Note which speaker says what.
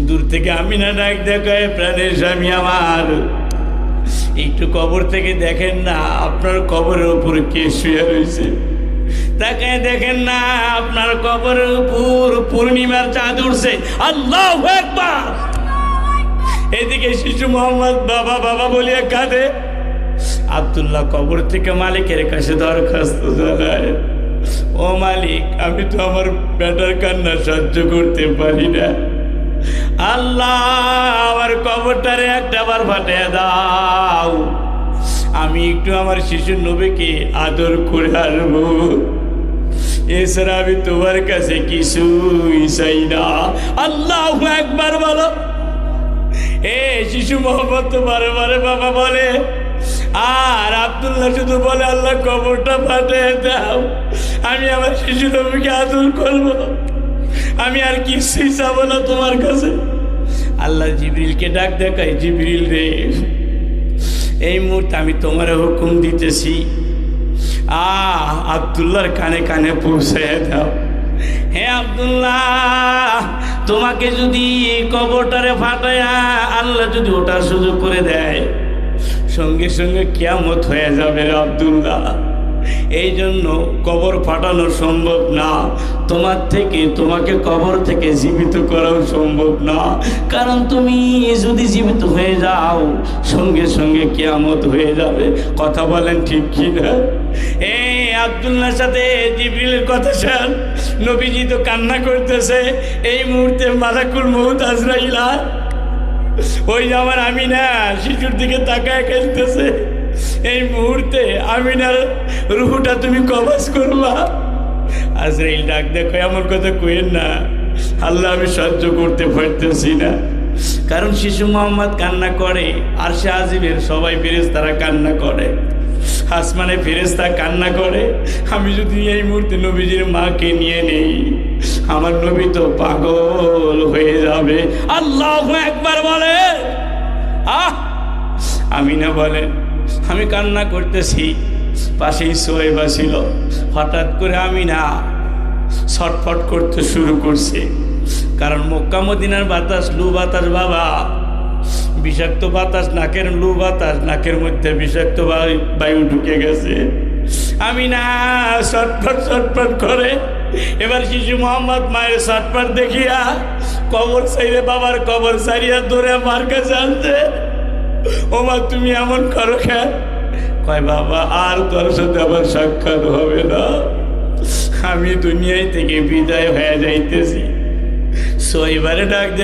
Speaker 1: দূর থেকে আমিনা ডাক দেখায়, প্রাণের স্বামী আমার, একটু কবর থেকে দেখেন না আপনার কবরের উপর কে শুয়ে রয়েছে। তাকায় দেখেন না আপনার কবরের উপর পূর্ণিমার চাঁদ উঠছে। আল্লাহু আকবার। এদিকে শিশু মোহাম্মদ বাবা বাবা বলিয়া কাঁদে। আব্দুল্লাহ কবর থেকে মালিকের কাছে দরখাস্ত জানায়, ও মালিক, আমি তো আমার বেটার কান্না সহ্য করতে পারি না, আল্লাহ আমার কবরটারে একটা বার ফাটিয়ে দাও, আমি একটু আমার শিশু নবীকে আদর করে আসবো, এছাড়া আমি তোমার কাছে কিছুই চাই না। আল্লাহু আকবার বলো। এ শিশু মোহাম্মদ তো বারে বারে বাবা বলে, আর আব্দুল্লাহ শুধু বলে, আল্লাহ কবরটা ফাটিয়ে দাও, আমি আমার শিশু নবীকে আদর করবো, আমি আর কিছুই চাবো না তোমার কাছে। আল্লাহ জিবরিলকে ডাক দেখায়, জিবরিল রে, এই মুহূর্তে আমি তোমার হুকুম দিতেছি, আব্দুল্লাহর কানে কানে পৌঁছায় দাও। হে আব্দুল্লাহ, তোমাকে যদি কবরটারে ফাটায়া আল্লাহ যদি ওটার সুযোগ করে দেয়, সঙ্গে সঙ্গে কিয়ামত হয়ে যাবে আব্দুল্লাহ। এই জন্য কবর ফাটানো সম্ভব না, তোমাকে কবর থেকে জীবিত করাও সম্ভব না, কারণ তুমি যদি জীবিত হয়ে যাও সঙ্গে সঙ্গে কিয়ামত হয়ে যাবে। কথা বলেন ঠিক কি না? এই আব্দুল্লাহর সাথে জিবরিলের কথা শুন, নবীজি তো কান্না করতেছে। এই মুহূর্তে মালাকুল মউত আজরাইল ওই আমার আমিনা শিশুর দিকে তাকায় খেলতেছে। এই মুহূর্তে আমিনার রুহটা তুমি কবজ করবা। আজরাইল ডাক দেখো, আমার কথা কইেন না, আল্লাহ আমি সহ্য করতে পারতেছি না। কারণ শিশু মোহাম্মদ কান্না করে, আর সে আজিবের সবাই ফেরেশতারা কান্না করে, আসমানে ফেরেশতা কান্না করে। আমি যদি এই মুহূর্তে নবীজির মাকে নিয়ে নেই, আমার নবী তো পাগল হয়ে যাবে। আল্লাহু আকবার বলে। আমিনা বলেন, আমি কান্না করতেছি, পাশেই সোয়েবা ছিল। হঠাৎ করে আমিনা ছটফট করতে শুরু করছে, কারণ মক্কা মদিনার বাতাস লু বাতাস বাবা, বিষাক্ত বাতাস, নাকের লু বাতাস, নাকের মধ্যে বিষাক্ত বায়ু ঢুকে গেছে। আমিনা ছটফট ছটফট করে। এবার শিশু মোহাম্মদ মায়ের ছটফট দেখিয়া কবর সাইরে, বাবার কবর সারিয়া ধরে মার কাছে আনছে। ও মা, তুমি এমন করো কেন? কয়, বাবা আর তোর সাথে আবার সাক্ষাৎ হবে না, আমি দুনিয়ায় থেকে বিদায় হয়ে যাইতেছি। সো এবারে ডাক